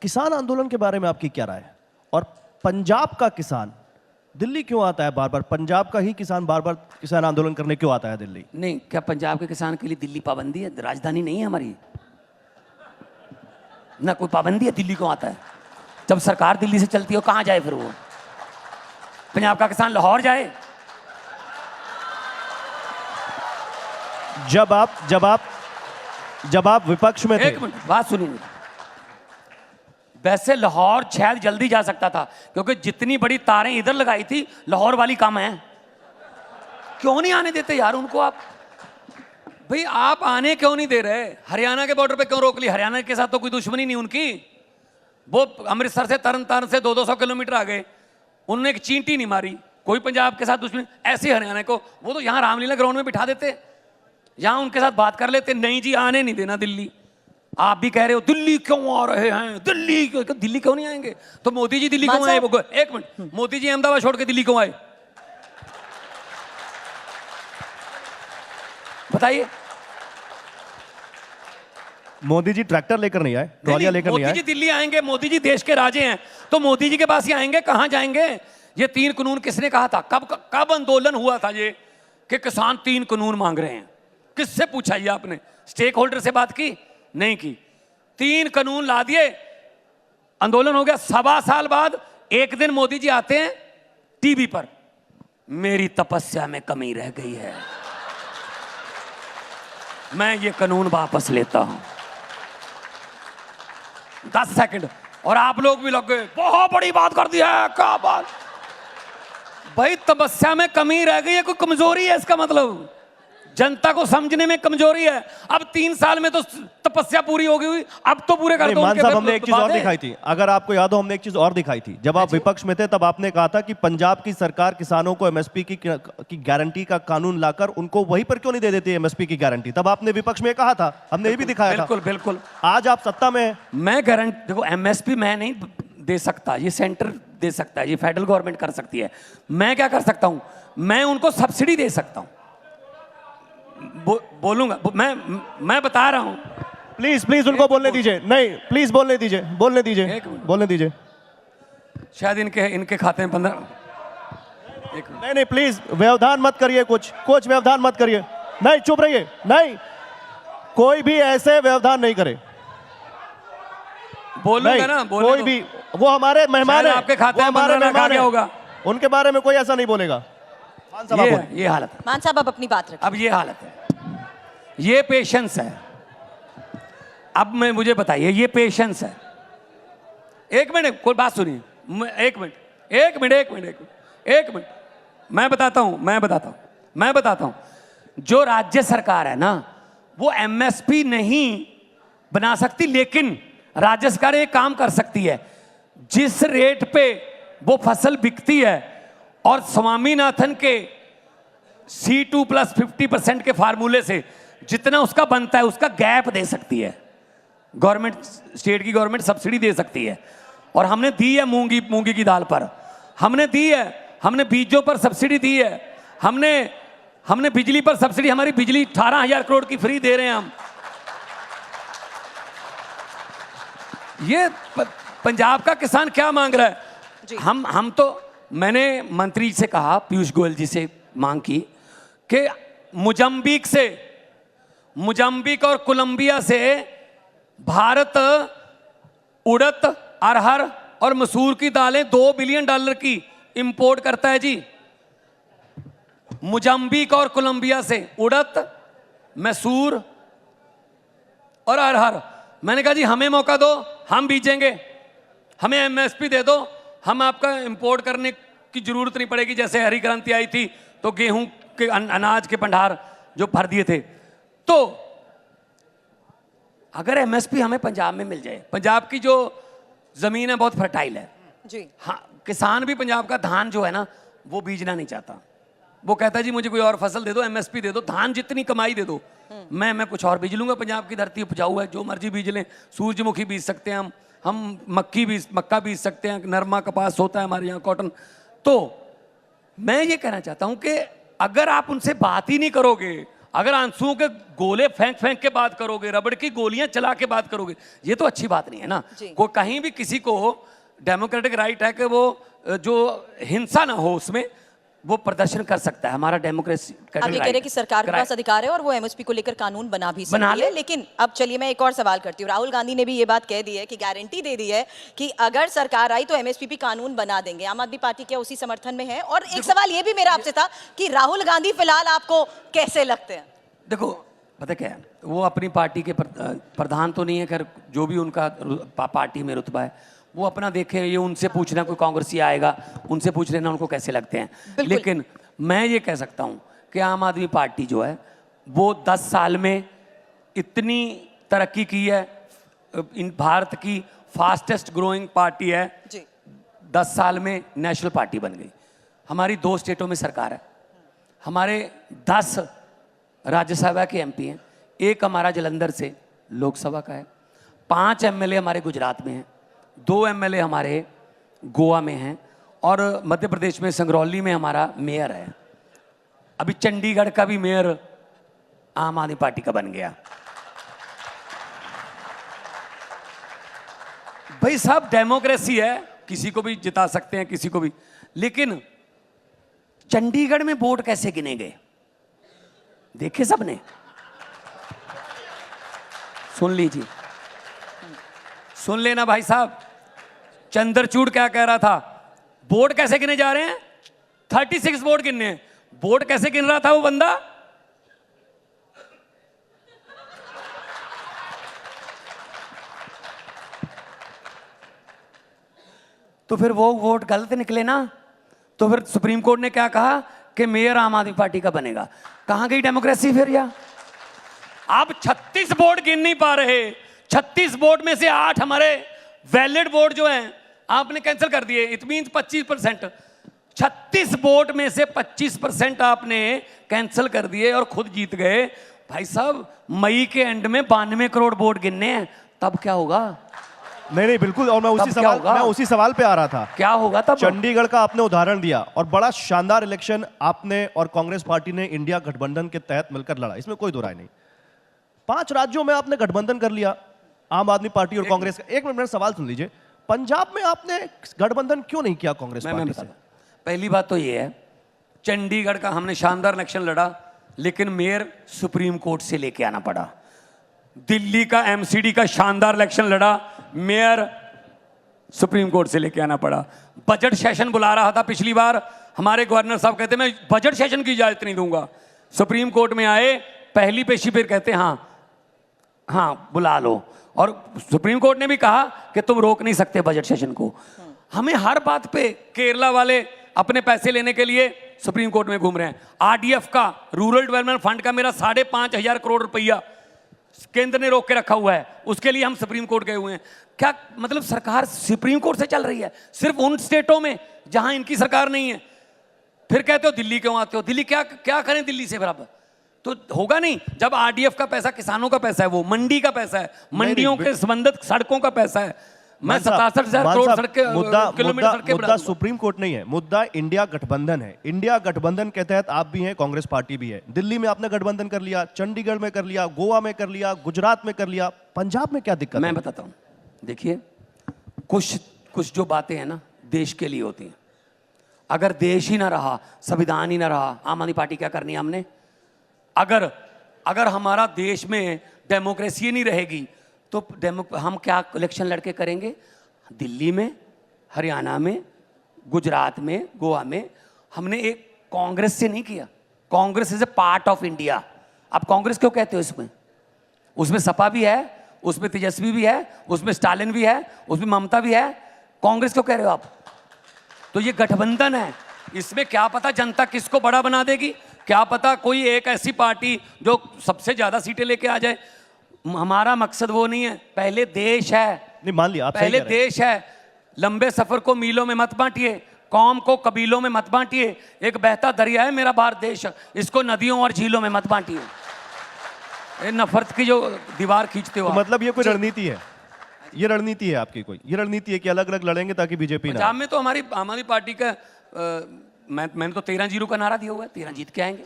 किसान आंदोलन के बारे में आपकी क्या राय है? और पंजाब का किसान दिल्ली क्यों आता है बार बार? पंजाब का ही किसान बार बार किसान आंदोलन करने क्यों आता है दिल्ली? नहीं, क्या पंजाब के किसान के लिए दिल्ली पाबंदी है? राजधानी नहीं है हमारी ना, कोई पाबंदी है? दिल्ली क्यों आता है? जब सरकार दिल्ली से चलती है कहाँ जाए फिर वो? पंजाब का किसान लाहौर जाए? जब आप विपक्ष में थे। एक मिनट बात सुनिए। वैसे लाहौर शायद जल्दी जा सकता था, क्योंकि जितनी बड़ी तारें इधर लगाई थी लाहौर वाली कम है। क्यों नहीं आने देते यार उनको? आप भाई आप आने क्यों नहीं दे रहे? हरियाणा के बॉर्डर पे क्यों रोक ली? हरियाणा के साथ तो कोई दुश्मनी नहीं उनकी। वो अमृतसर से तरन तारण से 200-200 किलोमीटर आ गए, उन्होंने एक चींटी नहीं मारी। कोई पंजाब के साथ दुश्मनी? ऐसे हरियाणा को वो तो यहाँ रामलीला ग्राउंड में बिठा देते, यहाँ उनके साथ बात कर लेते। नहीं जी, आने नहीं देना दिल्ली। आप भी कह रहे हो दिल्ली क्यों आ रहे हैं, दिल्ली क्यों नहीं आएंगे? तो मोदी जी दिल्ली क्यों आए? एक मिनट, मोदी जी अहमदाबाद छोड़ के दिल्ली क्यों आए बताइए? मोदी जी ट्रैक्टर लेकर नहीं आए, ट्रॉलियां लेकर नहीं आए। मोदी जी दिल्ली आएंगे, मोदी जी देश के राजे हैं, तो मोदी जी के पास ही आएंगे। कहां जाएंगे? ये 3 कानून किसने कहा था? कब आंदोलन हुआ था ये कि किसान 3 कानून मांग रहे हैं? किससे पूछा ये आपने? स्टेक होल्डर से बात की? नहीं की। 3 कानून ला दिए, आंदोलन हो गया। 1.25 साल बाद एक दिन मोदी जी आते हैं टीवी पर, मेरी तपस्या में कमी रह गई है, मैं ये कानून वापस लेता हूं। 10 सेकंड और आप लोग भी लग गए, बहुत बड़ी बात कर दी है। क्या बात भाई? तपस्या में कमी रह गई है, कोई कमजोरी है इसका मतलब? जनता को समझने में कमजोरी है। अब 3 साल में तो तपस्या पूरी हो गई, अब तो पूरे कर दो। मान साहब, हमने एक चीज और दिखाई थी, अगर आपको याद हो, हमने एक चीज और दिखाई थी। जब आप विपक्ष में थे तब आपने कहा था कि पंजाब की सरकार किसानों को एमएसपी की गारंटी का कानून लाकर उनको वहीं पर क्यों नहीं दे देती एमएसपी की गारंटी? तब आपने विपक्ष में कहा था, हमने ये भी दिखाया था। बिल्कुल बिल्कुल। आज आप सत्ता में। मैं गारंटी, देखो एमएसपी मैं नहीं दे सकता, ये सेंटर दे सकता है, ये फेडरल गवर्नमेंट कर सकती है। मैं क्या कर सकता हूं? मैं उनको सब्सिडी दे सकता हूं। बोलूंगा मैं बता रहा हूं। प्लीज उनको बोलने दीजिए। नहीं, प्लीज बोलने दीजिए। शायद इनके खाते में 15। नहीं, प्लीज व्यवधान मत करिए। कुछ व्यवधान मत करिए। नहीं, चुप रहिए। नहीं, कोई भी ऐसे व्यवधान नहीं करे। बोलूंगा ना, कोई भी, वो हमारे मेहमान है, आपके खाते में हमारे मेहमान होगा, उनके बारे में कोई ऐसा नहीं बोलेगा। ये हालत है। मान साहब, अब अपनी बात रखिए। अब ये हालत है, ये पेशेंस है। अब मुझे बताइए, ये पेशेंस है। एक मिनट, कोई बात सुनिए। एक मिनट, मैं बताता हूं। जो राज्य सरकार है ना, वो एमएसपी नहीं बना सकती, लेकिन राज्य सरकार एक काम कर सकती है। जिस रेट पे वो फसल बिकती है और स्वामीनाथन के C2+ 50% के फार्मूले से जितना उसका बनता है, उसका गैप दे सकती है गवर्नमेंट। स्टेट की गवर्नमेंट सब्सिडी दे सकती है। और हमने दी है मूंगी की दाल पर, हमने दी है, हमने बीजों पर सब्सिडी दी है, हमने बिजली पर सब्सिडी, हमारी बिजली 18,000 करोड़ की फ्री दे रहे हैं हम। ये पंजाब का किसान क्या मांग रहा है? हम तो, मैंने मंत्री से कहा, पीयूष गोयल जी से मांग की कि मोजाम्बिक और कोलंबिया से भारत उड़द, अरहर और मसूर की दालें $2 बिलियन की इंपोर्ट करता है जी। मोजाम्बिक और कोलंबिया से उड़द, मसूर और अरहर। मैंने कहा जी हमें मौका दो, हम बीजेंगे, हमें एमएसपी दे दो, हम आपका इंपोर्ट करने की जरूरत नहीं पड़ेगी। जैसे हरी क्रांति आई थी तो गेहूं के अनाज के भंडार जो भर दिए थे। तो अगर एमएसपी हमें पंजाब में मिल जाए, पंजाब की जो जमीन है बहुत फर्टाइल है जी। हाँ, किसान भी पंजाब का धान जो है ना, वो बीजना नहीं चाहता। वो कहता है जी मुझे कोई और फसल दे दो, एमएसपी दे दो, धान जितनी कमाई दे दो, मैं कुछ और बीज लूंगा। पंजाब की धरती उपजाऊ है, जो मर्जी बीज लें। सूरजमुखी बीज सकते हैं हम मक्का बीज सकते हैं, नरमा कपास होता है हमारे यहाँ, कॉटन। तो मैं ये कहना चाहता हूं कि अगर आप उनसे बात ही नहीं करोगे, अगर आंसुओं के गोले फेंक फेंक के बात करोगे, रबड़ की गोलियां चला के बात करोगे, ये तो अच्छी बात नहीं है ना। जी। कोई कहीं भी किसी को डेमोक्रेटिक राइट है कि वो जो हिंसा ना हो उसमें वो प्रदर्शन कर सकता है, हमारा डेमोक्रेसी। आप ये कह रहे हैं कि सरकार के पास अधिकार है और वो एमएसपी को लेकर कानून बना भी बना सकती है। ले। लेकिन अब चलिए मैं एक और सवाल करती हूँ। राहुल गांधी ने भी ये बात कह दी है कि गारंटी दे दी है कि अगर सरकार आई तो एमएसपी पे कानून बना देंगे। आम आदमी पार्टी क्या उसी समर्थन में है? और एक सवाल ये भी मेरा आपसे था कि राहुल गांधी फिलहाल आपको कैसे लगते हैं? देखो पता क्या है, वो अपनी पार्टी के प्रधान तो नहीं है, खैर जो भी उनका पार्टी में रुतबा है वो अपना देखे, ये उनसे पूछना, कोई कांग्रेसी आएगा उनसे पूछ लेना उनको कैसे लगते हैं। लेकिन मैं ये कह सकता हूँ कि आम आदमी पार्टी जो है वो 10 साल में इतनी तरक्की की है, इन भारत की फास्टेस्ट ग्रोइंग पार्टी है जी। 10 साल में नेशनल पार्टी बन गई। हमारी 2 स्टेटों में सरकार है, हमारे 10 राज्यसभा के एमपी हैं, एक हमारा जलंधर से लोकसभा का है, 5 एमएलए हमारे गुजरात में हैं, 2 एमएलए हमारे गोवा में हैं और मध्य प्रदेश में संगरौली में हमारा मेयर है। अभी चंडीगढ़ का भी मेयर आम आदमी पार्टी का बन गया। भाई साहब डेमोक्रेसी है, किसी को भी जिता सकते हैं किसी को भी, लेकिन चंडीगढ़ में वोट कैसे गिने गए देखे सबने? सुन लीजिए, सुन लेना भाई साहब, चंद्रचूड़ क्या कह रहा था, वोट कैसे गिने जा रहे हैं? 36 वोट गिनने हैं। वोट कैसे गिन रहा था वो बंदा? तो फिर वो वोट गलत निकले ना। तो फिर सुप्रीम कोर्ट ने क्या कहा कि मेयर आम आदमी पार्टी का बनेगा। कहां गई डेमोक्रेसी फिर? या आप 36 वोट गिन नहीं पा रहे, 36 वोट में से 8 हमारे वैलिड वोट जो हैं आपने कैंसिल कर दिए। It means 25%। 36 वोट में से 25% आपने कैंसिल कर दिए और खुद जीत गए। भाई साहब मई के एंड में 92 करोड़ वोट गिनने हैं, तब क्या होगा? नहीं बिल्कुल, और मैं उसी सवाल पे आ रहा था। क्या होगा तब? चंडीगढ़ का आपने उदाहरण दिया और बड़ा शानदार इलेक्शन आपने और कांग्रेस पार्टी ने इंडिया गठबंधन के तहत मिलकर लड़ा, इसमें कोई दो राय नहीं। 5 राज्यों में आपने गठबंधन कर लिया, आम आदमी पार्टी और कांग्रेस का। एक मिनट मेरा सवाल सुन लीजिए, पंजाब में आपने गठबंधन क्यों नहीं किया कांग्रेस पार्टी से? पहली बात तो ये है, चंडीगढ़ का हमने शानदार इलेक्शन लड़ा, लेकिन मेयर सुप्रीम कोर्ट से लेके आना पड़ा। दिल्ली का एमसीडी का शानदार इलेक्शन लड़ा, मेयर सुप्रीम कोर्ट से लेके आना पड़ा। बजट सेशन बुला रहा था पिछली बार, हमारे गवर्नर साहब कहते मैं बजट सेशन की इजाजत नहीं दूंगा। सुप्रीम कोर्ट में आए, पहली पेशी पर कहते हाँ बुला लो, और सुप्रीम कोर्ट ने भी कहा कि तुम रोक नहीं सकते बजट सेशन को। हमें हर बात पे केरला वाले अपने पैसे लेने के लिए सुप्रीम कोर्ट में घूम रहे हैं। आरडीएफ का, रूरल डेवलपमेंट फंड का मेरा 5,500 करोड़ रुपया केंद्र ने रोक के रखा हुआ है, उसके लिए हम सुप्रीम कोर्ट गए हुए हैं। क्या मतलब सरकार सुप्रीम कोर्ट से चल रही है सिर्फ उन स्टेटों में जहां इनकी सरकार नहीं है। फिर कहते हो दिल्ली क्यों आते हो? दिल्ली क्या करें दिल्ली से बराबर? तो होगा नहीं। जब आरडीएफ का पैसा किसानों का पैसा है, वो मंडी का पैसा है, मंडियों के संबंधित सड़कों का पैसा है। मैं 67,000 करोड़ किलोमीटर मुद्दा सुप्रीम कोर्ट नहीं है, मुद्दा इंडिया गठबंधन है। इंडिया गठबंधन के तहत आप भी हैं, कांग्रेस पार्टी भी है। दिल्ली में आपने गठबंधन कर लिया, चंडीगढ़ में कर लिया, गोवा में कर लिया, गुजरात में कर लिया, पंजाब में क्या दिक्कत है? मैं बताता हूं, देखिए कुछ जो बातें हैं ना देश के लिए होती हैं। अगर देश ही ना रहा, संविधान ही ना रहा, आम आदमी पार्टी क्या करनी है हमने? अगर हमारा देश में डेमोक्रेसी नहीं रहेगी तो हम क्या इलेक्शन लड़के करेंगे? दिल्ली में, हरियाणा में, गुजरात में, गोवा में हमने एक कांग्रेस से नहीं किया। Congress is a part of India. आप कांग्रेस क्यों कहते हो? उसमें सपा भी है, उसमें तेजस्वी भी है, उसमें स्टालिन भी है, उसमें ममता भी है। कांग्रेस क्यों कह रहे हो आप? तो ये गठबंधन है, इसमें क्या पता जनता किसको बड़ा बना देगी, क्या पता कोई एक ऐसी पार्टी जो सबसे ज्यादा सीटें लेके आ जाए। हमारा मकसद वो नहीं है। पहले देश है, नहीं मान लिया आप, पहले देश है। लंबे सफर को मीलों में मत बांटिए, कौम को कबीलों में मत बांटिए। एक बहता दरिया है मेरा भारत देश, इसको नदियों और झीलों में मत बांटिए। ये नफरत की जो दीवार खींचते हो तो मतलब ये कोई रणनीति है? ये रणनीति है आपकी कोई? ये रणनीति है कि अलग अलग लड़ेंगे ताकि बीजेपी ना? पंजाब में तो हमारी आम आदमी पार्टी का मैंने तो 13-0 का नारा दिया हुआ है, 13 जीत के आएंगे।